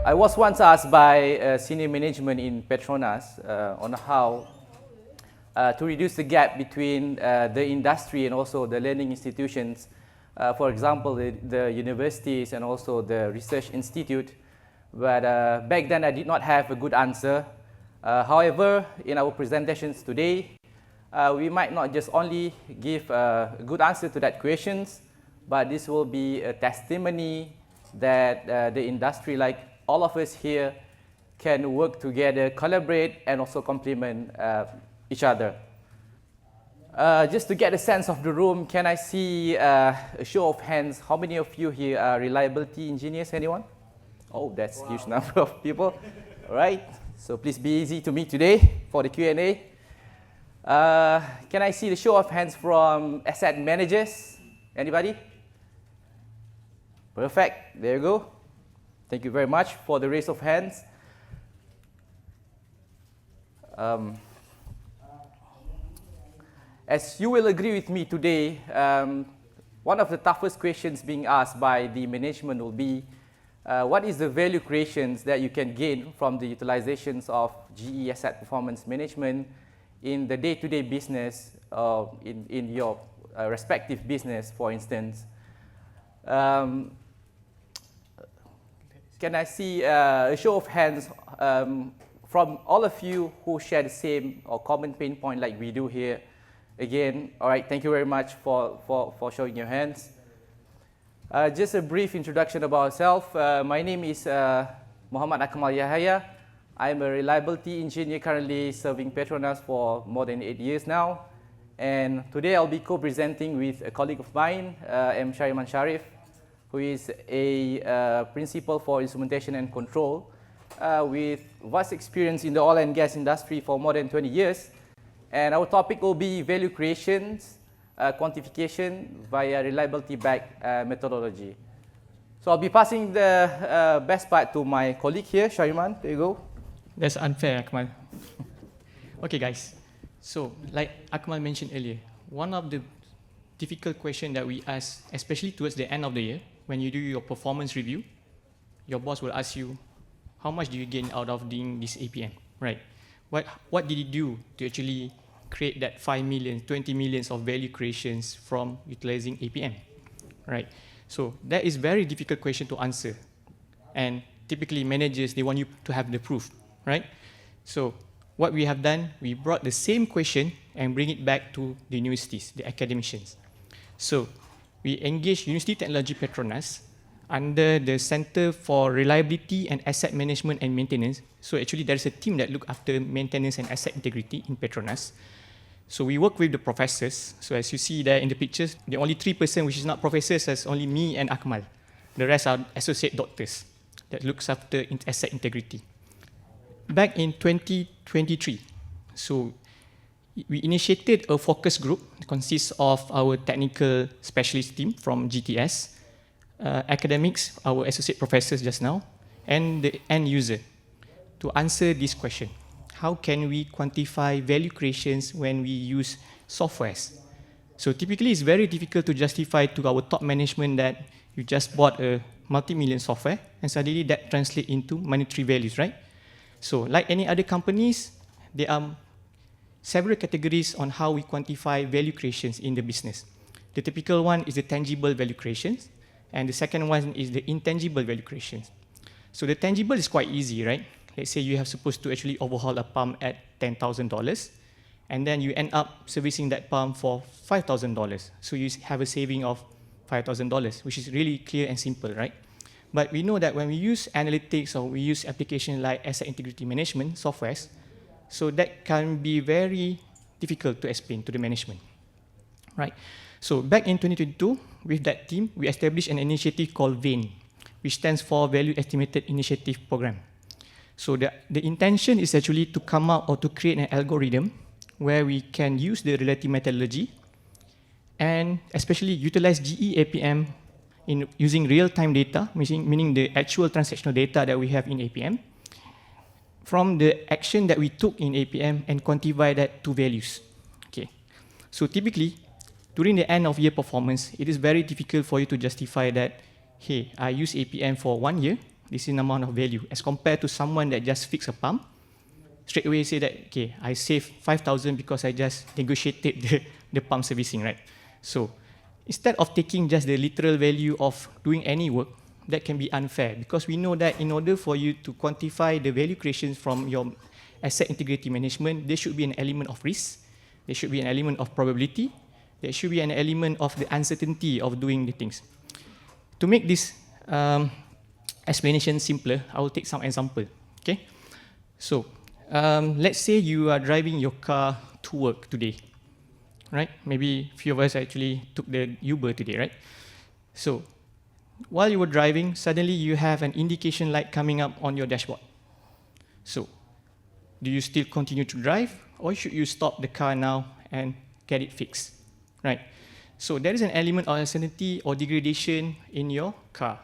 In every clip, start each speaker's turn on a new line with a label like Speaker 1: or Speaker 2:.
Speaker 1: I was once asked by senior management in Petronas on how to reduce the gap between the industry and also the learning institutions, for example, the universities and also the research institute. But back then I did not have a good answer. However, in our presentations today, we might not just only give a good answer to that questions, but this will be a testimony that the industry, like all of us here, can work together, collaborate, and also complement each other. Just to get a sense of the room, can I see a show of hands? How many of you here are reliability engineers? Anyone? Oh, that's a huge number of people. All right, so please be easy to meet today for the Q&A. Can I see the show of hands from asset managers? Anybody? Perfect, there you go. Thank you very much for the raise of hands. As you will agree with me today, one of the toughest questions being asked by the management will be, what is the value creations that you can gain from the utilizations of GE asset performance management in the day-to-day business, in your respective business, for instance? Can I see a show of hands from all of you who share the same or common pain point like we do here? Again, all right, thank you very much for showing your hands. Just a brief introduction about ourselves. My name is Muhammad Akmal Yahaya. I'm a reliability engineer currently serving Petronas for more than 8 years now. And today I'll be co-presenting with a colleague of mine, M. Shariman Sharif, who is a principal for instrumentation and control with vast experience in the oil and gas industry for more than 20 years. And our topic will be value creations, quantification via reliability-backed methodology. So I'll be passing the best part to my colleague here, Shariman. There you go.
Speaker 2: That's unfair, Akmal. Okay, guys. So, like Akmal mentioned earlier, one of the difficult questions that we ask, especially towards the end of the year, when you do your performance review, your boss will ask you, how much do you gain out of doing this APM, right? What did you do to actually create that 5 million, 20 millions of value creations from utilizing APM, right? So that is very difficult question to answer. And typically managers, they want you to have the proof, right? So what we have done, we brought the same question and bring it back to the universities, the academicians. So we engaged University Technology Petronas under the Center for Reliability and Asset Management and Maintenance. So actually there's a team that look after maintenance and asset integrity in Petronas. So we work with the professors. So as you see there in the pictures, the only 3% which is not professors is only me and Akmal. The rest are associate doctors that looks after asset integrity. Back in 2023, so we initiated a focus group that consists of our technical specialist team from GTS, academics, our associate professors just now, and the end user to answer this question. How can we quantify value creations when we use softwares? So typically it's very difficult to justify to our top management that you just bought a multi-million software and suddenly that translates into monetary values, right? So like any other companies, there are several categories on how we quantify value creations in the business. The typical one is the tangible value creations, and the second one is the intangible value creations. So the tangible is quite easy, right? Let's say you have supposed to actually overhaul a pump at $10,000, and then you end up servicing that pump for $5,000. So you have a saving of $5,000, which is really clear and simple, right? But we know that when we use analytics or we use applications like asset integrity management softwares, so that can be very difficult to explain to the management, right? So back in 2022, with that team, we established an initiative called VAIN, which stands for Value Estimated Initiative Program. So the intention is actually to come up or to create an algorithm where we can use the relative methodology and especially utilize GE APM in using real-time data, meaning the actual transactional data that we have in APM, from the action that we took in APM and quantify that to values. Okay. So typically, during the end of year performance, it is very difficult for you to justify that, hey, I use APM for 1 year, This is an amount of value as compared to someone that just fix a pump, straight away say that, okay, I saved 5,000 because I just negotiated the pump servicing, right? So instead of taking just the literal value of doing any work, that can be unfair because we know that in order for you to quantify the value creation from your asset integrity management, there should be an element of risk, there should be an element of probability, there should be an element of the uncertainty of doing the things. To make this explanation simpler, I will take some example, okay? So, let's say you are driving your car to work today, right? Maybe a few of us actually took the Uber today, right? So, while you were driving, suddenly you have an indication light coming up on your dashboard. So, do you still continue to drive, or should you stop the car now and get it fixed, right? So, there is an element of uncertainty or degradation in your car.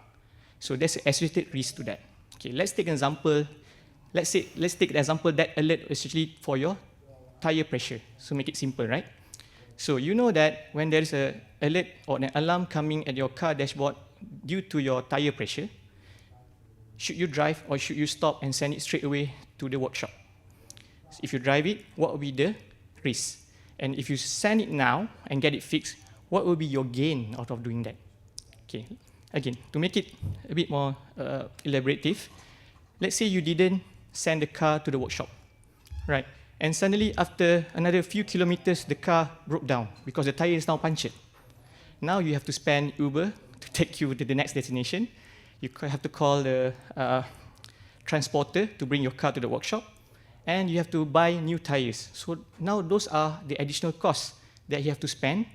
Speaker 2: So, there's an associated risk to that. Okay, let's take an example. Let's take the example that alert is actually for your tire pressure. So, make it simple, right? So, you know that when there is an alert or an alarm coming at your car dashboard due to your tire pressure, should you drive or should you stop and send it straight away to the workshop? So if you drive it, what will be the risk? And if you send it now and get it fixed, what will be your gain out of doing that? Okay, again, to make it a bit more elaborative, let's say you didn't send the car to the workshop, right? And suddenly, after another few kilometers, the car broke down because the tire is now punctured. Now you have to spend Uber to take you to the next destination. You have to call the transporter to bring your car to the workshop, and you have to buy new tires. So now those are the additional costs that you have to spend,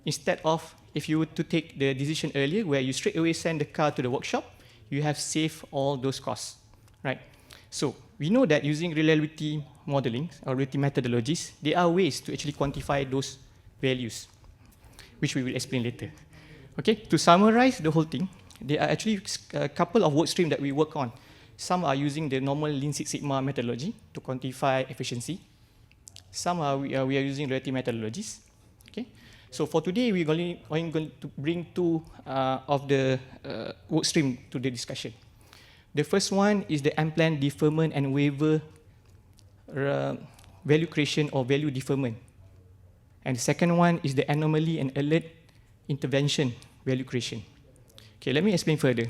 Speaker 2: instead of if you were to take the decision earlier where you straight away send the car to the workshop, you have saved all those costs, right? So we know that using reliability modeling or reliability methodologies, there are ways to actually quantify those values, which we will explain later. Okay, to summarize the whole thing, there are actually a couple of work streams that we work on. Some are using the normal Lean Six Sigma methodology to quantify efficiency. Some we are using relative methodologies. Okay, so for today, we're going to bring two of the work stream to the discussion. The first one is the unplanned deferment and waiver value creation or value deferment. And the second one is the anomaly and alert intervention value creation. Okay, let me explain further.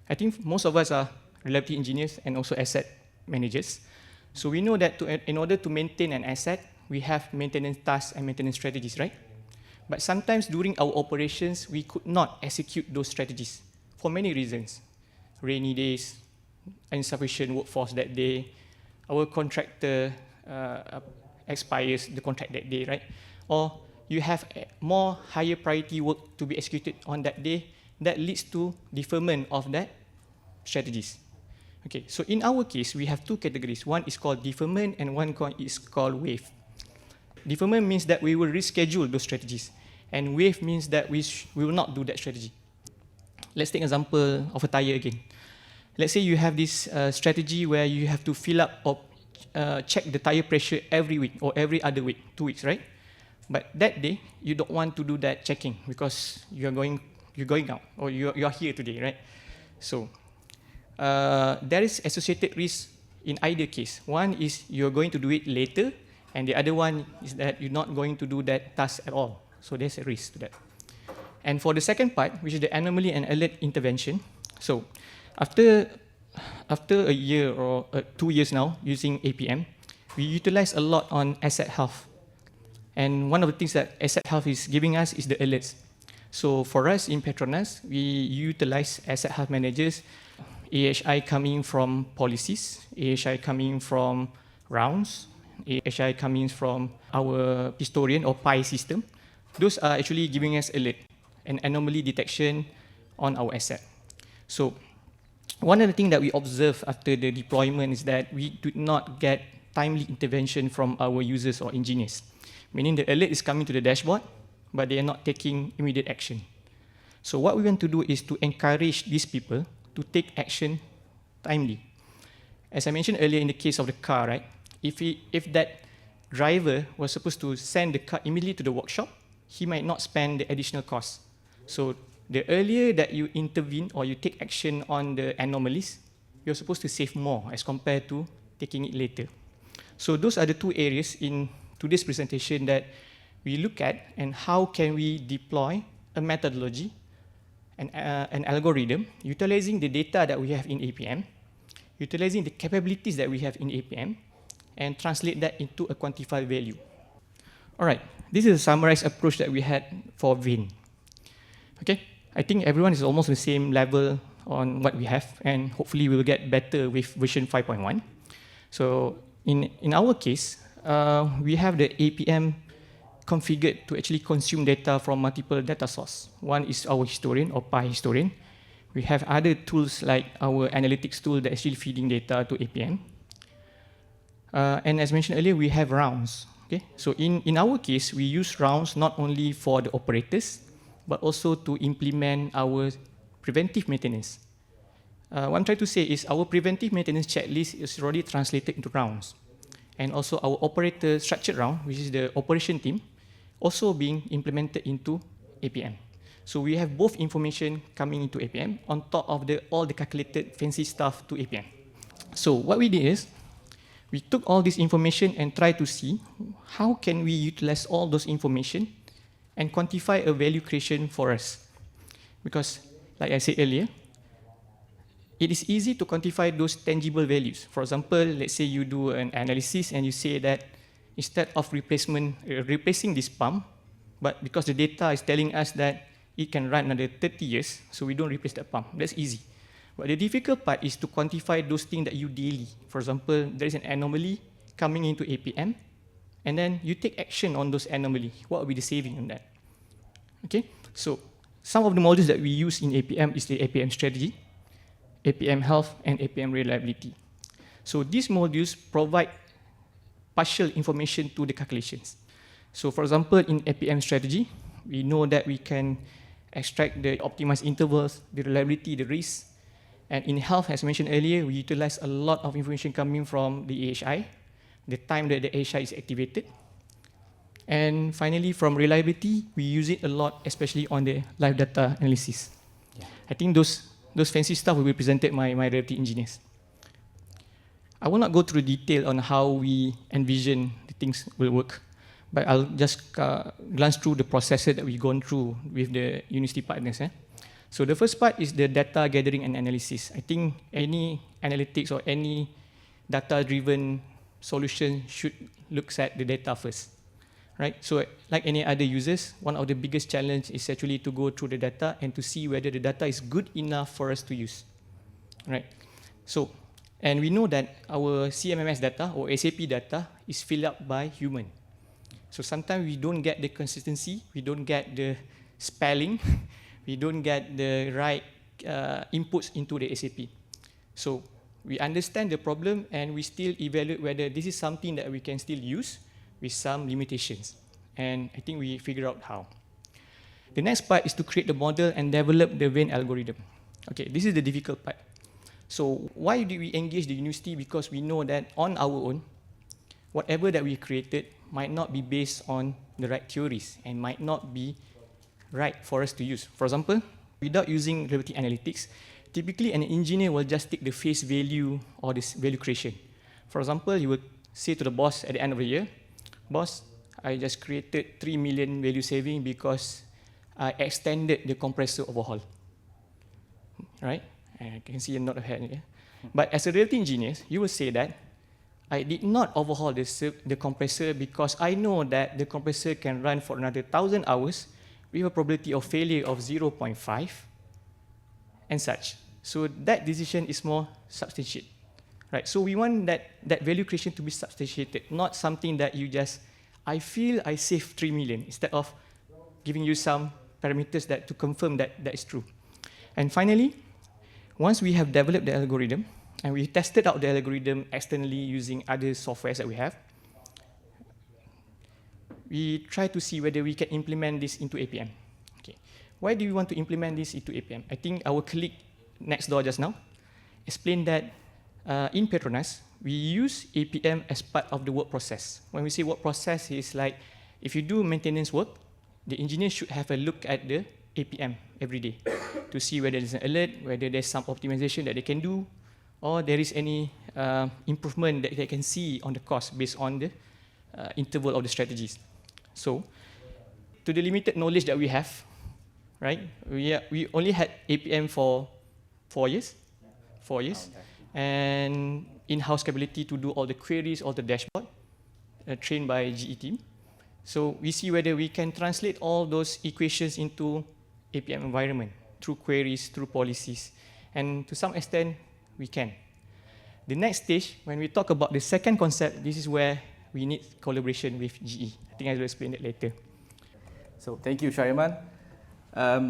Speaker 2: I think most of us are reliability engineers and also asset managers. So we know that in order to maintain an asset, we have maintenance tasks and maintenance strategies, right? But sometimes during our operations, we could not execute those strategies for many reasons. Rainy days, insufficient workforce that day, our contractor expires the contract that day, right? Or you have more higher priority work to be executed on that day that leads to deferment of that strategies. Okay, so in our case, we have two categories. One is called deferment and one is called waive. Deferment means that we will reschedule those strategies, and waive means that we will not do that strategy. Let's take an example of a tire again. Let's say you have this strategy where you have to fill up or check the tire pressure every week or every other week, 2 weeks, right? But that day, you don't want to do that checking because you're going out or you're here today, right? So there is associated risk in either case. One is you're going to do it later, and the other one is that you're not going to do that task at all. So there's a risk to that. And for the second part, which is the anomaly and alert intervention, so after a year or 2 years now using APM, we utilize a lot on asset health. And one of the things that asset health is giving us is the alerts. So for us in Petronas, we utilize asset health managers, AHI coming from policies, AHI coming from rounds, AHI coming from our historian or PI system. Those are actually giving us alert and anomaly detection on our asset. So one of the things that we observe after the deployment is that we do not get timely intervention from our users or engineers, meaning the alert is coming to the dashboard, but they are not taking immediate action. So what we want to do is to encourage these people to take action timely. As I mentioned earlier in the case of the car, right? If that driver was supposed to send the car immediately to the workshop, he might not spend the additional cost. So the earlier that you intervene or you take action on the anomalies, you're supposed to save more as compared to taking it later. So those are the two areas in today's presentation that we look at, and how can we deploy a methodology, an algorithm, utilizing the data that we have in APM, utilizing the capabilities that we have in APM, and translate that into a quantified value. All right, this is a summarized approach that we had for Vin. Okay, I think everyone is almost on the same level on what we have, and hopefully we will get better with version 5.1. So in our case, we have the APM configured to actually consume data from multiple data sources. One is our historian or Pi historian. We have other tools like our analytics tool that actually feeding data to APM. And as mentioned earlier, we have rounds. Okay? So in our case, we use rounds not only for the operators, but also to implement our preventive maintenance. What I'm trying to say is our preventive maintenance checklist is already translated into rounds. And also our operator structured round, which is the operation team, also being implemented into APM. So we have both information coming into APM on top of all the calculated fancy stuff to APM. So what we did is, we took all this information and tried to see how can we utilize all those information and quantify a value creation for us. Because, like I said earlier, it is easy to quantify those tangible values. For example, let's say you do an analysis and you say that instead of replacing this pump, but because the data is telling us that it can run another 30 years, so we don't replace that pump. That's easy. But the difficult part is to quantify those things that you daily. For example, there is an anomaly coming into APM, and then you take action on those anomalies. What will be the saving on that? Okay, so some of the modules that we use in APM is the APM strategy, APM health, and APM reliability. So these modules provide partial information to the calculations. So for example, in APM strategy, we know that we can extract the optimized intervals, the reliability, the risk. And in health, as mentioned earlier, we utilize a lot of information coming from the AHI, the time that the AHI is activated. And finally, from reliability, we use it a lot, especially on the live data analysis. Yeah. I think those fancy stuff will be presented by my reliability engineers. I will not go through detail on how we envision the things will work, but I'll just glance through the processes that we've gone through with the university partners. So the first part is the data gathering and analysis. I think any analytics or any data-driven solution should look at the data first, right? So like any other users, one of the biggest challenges is actually to go through the data and to see whether the data is good enough for us to use, right? So, and we know that our CMMS data or SAP data is filled up by human. So sometimes we don't get the consistency, we don't get the spelling, we don't get the right inputs into the SAP. So we understand the problem and we still evaluate whether this is something that we can still use with some limitations. And I think we figure out how. The next part is to create the model and develop the Venn algorithm. Okay, this is the difficult part. So why do we engage the university? Because we know that on our own, whatever that we created might not be based on the right theories and might not be right for us to use. For example, without using reliability analytics, typically an engineer will just take the face value or this value creation. For example, you will say to the boss at the end of the year, boss, I just created 3 million value saving because I extended the compressor overhaul. Right? I can see a nod of head here. But as a reliability engineer, you will say that I did not overhaul the compressor because I know that the compressor can run for another 1,000 hours with a probability of failure of 0.5 and such. So that decision is more substantiated, right? So we want that value creation to be substantiated, not something that you just, I feel I saved 3 million, instead of giving you some parameters that to confirm that that is true. And finally, once we have developed the algorithm, and we tested out the algorithm externally using other softwares that we have, we try to see whether we can implement this into APM. Okay. Why do we want to implement this into APM? I think our colleague next door just now explained that in Petronas, we use APM as part of the work process. When we say work process, it's like if you do maintenance work, the engineer should have a look at the APM every day to see whether there's an alert, whether there's some optimization that they can do, or there is any improvement that they can see on the cost based on the interval of the strategies. So, to the limited knowledge that we have, right? We only had APM for 4 years, and in-house capability to do all the queries, all the dashboard, trained by GE team. So we see whether we can translate all those equations into APM environment through queries, through policies, and to some extent, we can. The next stage, when we talk about the second concept, this is where we need collaboration with GE. I think I will explain it later.
Speaker 1: So thank you, Shariman.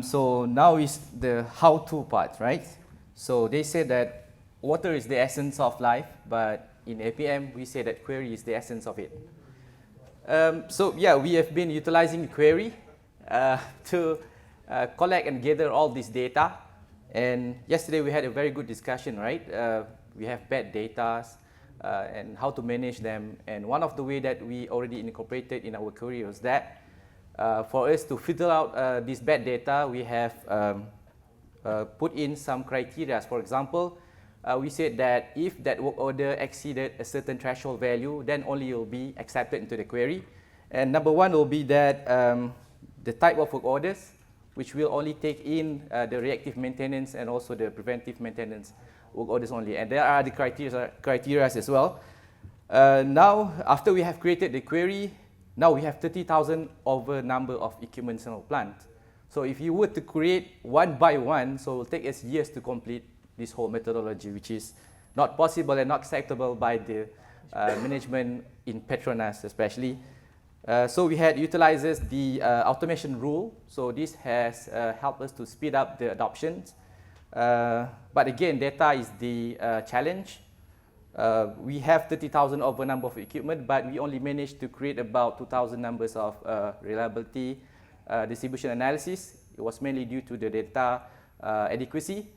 Speaker 1: So now is the how-to part, right? So they say that water is the essence of life, but in APM, we say that query is the essence of it. So yeah, we have been utilizing query to collect and gather all this data. And yesterday we had a very good discussion, right? We have bad data and how to manage them. And one of the way that we already incorporated in our query was that for us to filter out this bad data, we have put in some criteria. For example, we said that if that work order exceeded a certain threshold value, then only it will be accepted into the query. And number one will be that the type of work orders, which will only take in the reactive maintenance and also the preventive maintenance work orders only. And there are the criteria as well. Now, after we have created the query, now we have 30,000 over number of equipments in our plant. So if you were to create one by one, so it will take us years to complete this whole methodology, which is not possible and not acceptable by the management in Petronas especially. So we had utilizes the automation rule. So this has helped us to speed up the adoptions. But again, data is the challenge. We have 30,000 over number of equipment, but we only managed to create about 2,000 numbers of reliability distribution analysis. It was mainly due to the data adequacy.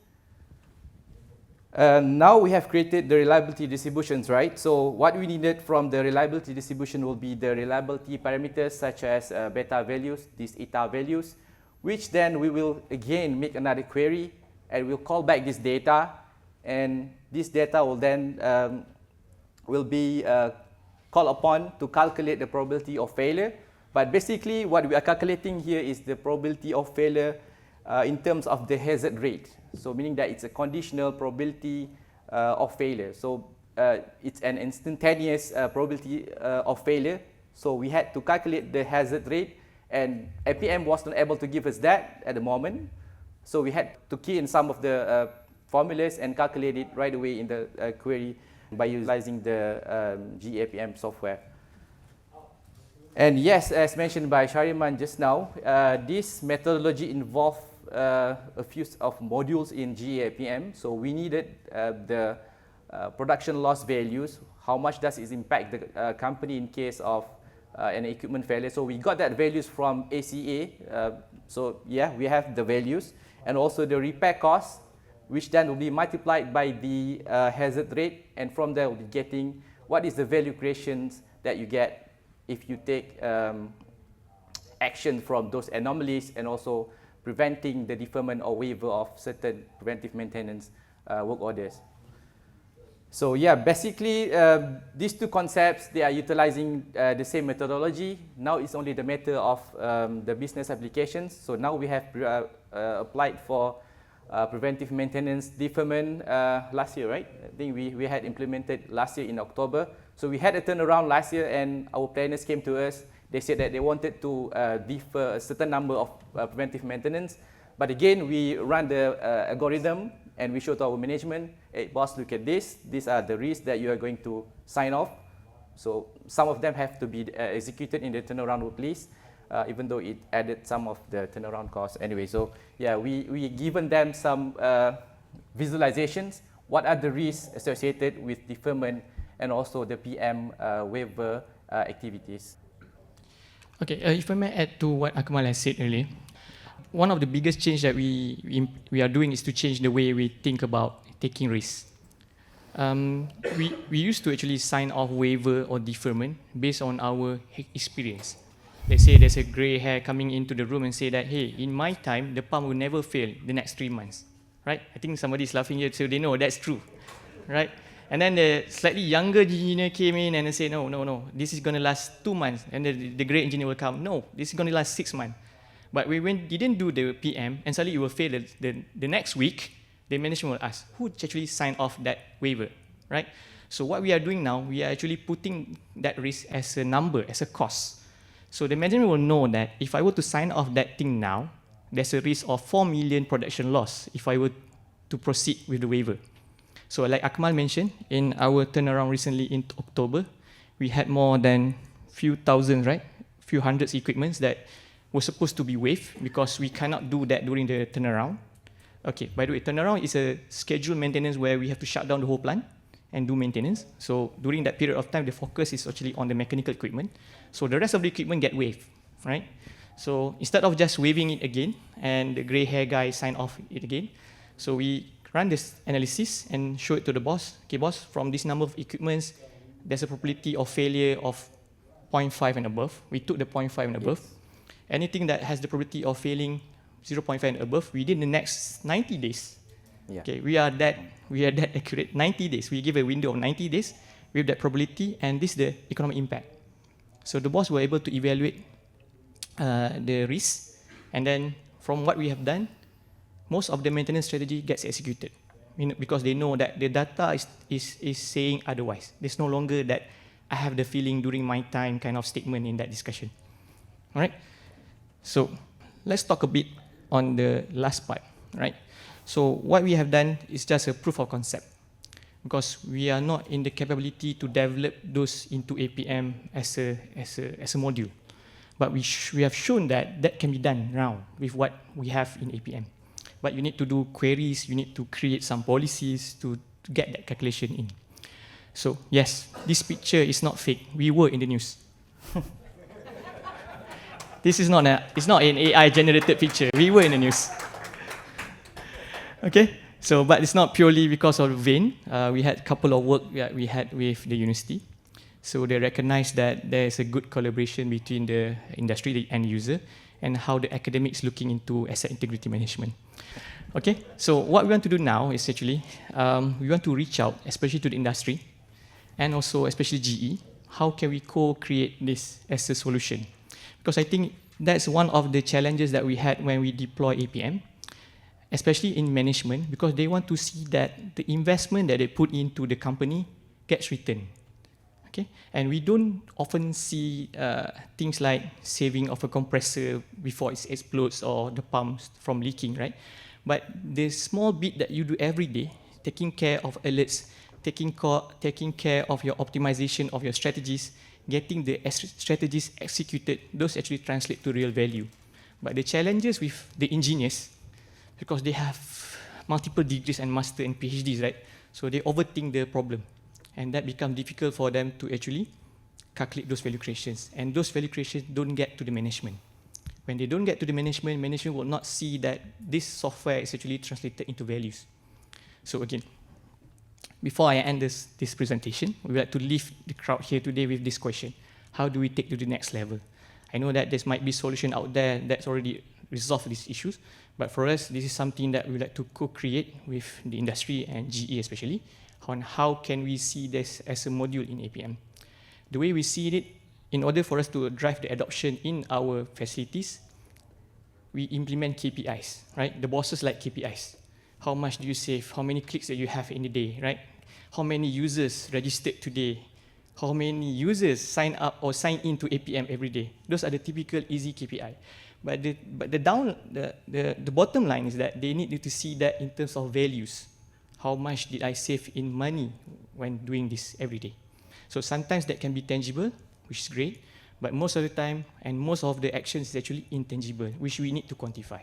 Speaker 1: Now we have created the reliability distributions, right? So what we needed from the reliability distribution will be the reliability parameters such as beta values, these eta values, which then we will again make another query and we'll call back this data, and this data will then will be called upon to calculate the probability of failure. But basically what we are calculating here is the probability of failure in terms of the hazard rate. So meaning that it's a conditional probability of failure. So it's an instantaneous probability of failure. So we had to calculate the hazard rate, and APM was not able to give us that at the moment. So we had to key in some of the formulas and calculate it right away in the query by utilizing the GAPM software. And yes, as mentioned by Shariman just now, this methodology involved a few of modules in GAPM. So we needed the production loss values. How much does it impact the company in case of an equipment failure? So we got that values from ACA. So yeah, we have the values, and also the repair cost, which then will be multiplied by the hazard rate, and from there we'll be getting what is the value creations that you get if you take action from those anomalies, and also preventing the deferment or waiver of certain preventive maintenance work orders. So yeah, basically these two concepts, they are utilizing the same methodology. Now it's only the matter of the business applications. So now we have applied for preventive maintenance deferment last year, right? I think we had implemented last year in October. So we had a turnaround last year, and our planners came to us. They said that they wanted to defer a certain number of preventive maintenance. But again, we ran the algorithm, and we showed to our management, hey, boss, look at this. These are the risks that you are going to sign off. So some of them have to be executed in the turnaround please, even though it added some of the turnaround costs anyway. So yeah, we given them some visualizations. What are the risks associated with deferment and also the PM waiver activities?
Speaker 2: Okay, if I may add to what Akmal has said earlier, one of the biggest change that we are doing is to change the way we think about taking risks. We used to actually sign off waiver or deferment based on our experience. let's say there's a gray hair coming into the room and say that, hey, in my time, the pump will never fail the next 3 months, right? I think somebody's laughing here, so they know that's true, right? And then the slightly younger engineer came in and they say, no, this is going to last 2 months. And the great engineer will come, no, this is going to last 6 months. But we didn't do the PM, and suddenly it will fail the next week, the management will ask, who actually signed off that waiver, right? So what we are doing now, we are actually putting that risk as a number, as a cost. So the management will know that if I were to sign off that thing now, there's a risk of 4 million production loss if I were to proceed with the waiver. So like Akmal mentioned, in our turnaround recently in October, we had more than few thousands, right? Few hundreds equipments that were supposed to be waived because we cannot do that during the turnaround. Okay, by the way, turnaround is a scheduled maintenance where we have to shut down the whole plant and do maintenance. So during that period of time, the focus is actually on the mechanical equipment. So the rest of the equipment get waived, right? So instead of just waiving it again, and the gray hair guy sign off it again, so we run this analysis and show it to the boss. Okay, boss, from this number of equipments, there's a probability of failure of 0.5 and above. We took the 0.5 and above. Yes. Anything that has the probability of failing 0.5 and above, within the next 90 days. Yeah. Okay, we are that accurate. 90 days. We give a window of 90 days with that probability, and this is the economic impact. So the boss were able to evaluate the risk, and then from what we have done, most of the maintenance strategy gets executed, because they know that the data is saying otherwise. There's no longer that I have the feeling during my time kind of statement in that discussion. All right. So let's talk a bit on the last part, right? So what we have done is just a proof of concept, because we are not in the capability to develop those into APM as a module, but we have shown that that can be done now with what we have in APM. But you need to do queries, you need to create some policies to get that calculation in. So yes, this picture is not fake. We were in the news. This is it's not an AI generated picture. We were in the news. Okay, so but it's not purely because of Vein. We had a couple of work that we had with the university. So they recognized that there is a good collaboration between the industry, the end user, and how the academics looking into asset integrity management. Okay, so what we want to do now is actually, we want to reach out, especially to the industry, and also especially GE, how can we co-create this as a solution? Because I think that's one of the challenges that we had when we deploy APM, especially in management, because they want to see that the investment that they put into the company gets returned. Okay? And we don't often see things like saving of a compressor before it explodes or the pumps from leaking, right? But the small bit that you do every day, taking care of alerts, taking care of your optimization of your strategies, getting the strategies executed, those actually translate to real value. But the challenges with the engineers, because they have multiple degrees and master and PhDs, right? So they overthink the problem. And that becomes difficult for them to actually calculate those value creations. And those value creations don't get to the management. When they don't get to the management, management will not see that this software is actually translated into values. So again, before I end this presentation, we would like to leave the crowd here today with this question. How do we take to the next level? I know that there might be solution out there that's already resolved these issues, but for us, this is something that we would like to co-create with the industry and GE especially, on how can we see this as a module in APM. The way we see it, in order for us to drive the adoption in our facilities, we implement KPIs, right? The bosses like KPIs. How much do you save? How many clicks that you have in a day, right? How many users registered today? How many users sign up or sign into APM every day? Those are the typical easy KPI. But the bottom line is that they need you to see that in terms of values. How much did I save in money when doing this every day? So sometimes that can be tangible, which is great, but most of the time, and most of the actions is actually intangible, which we need to quantify.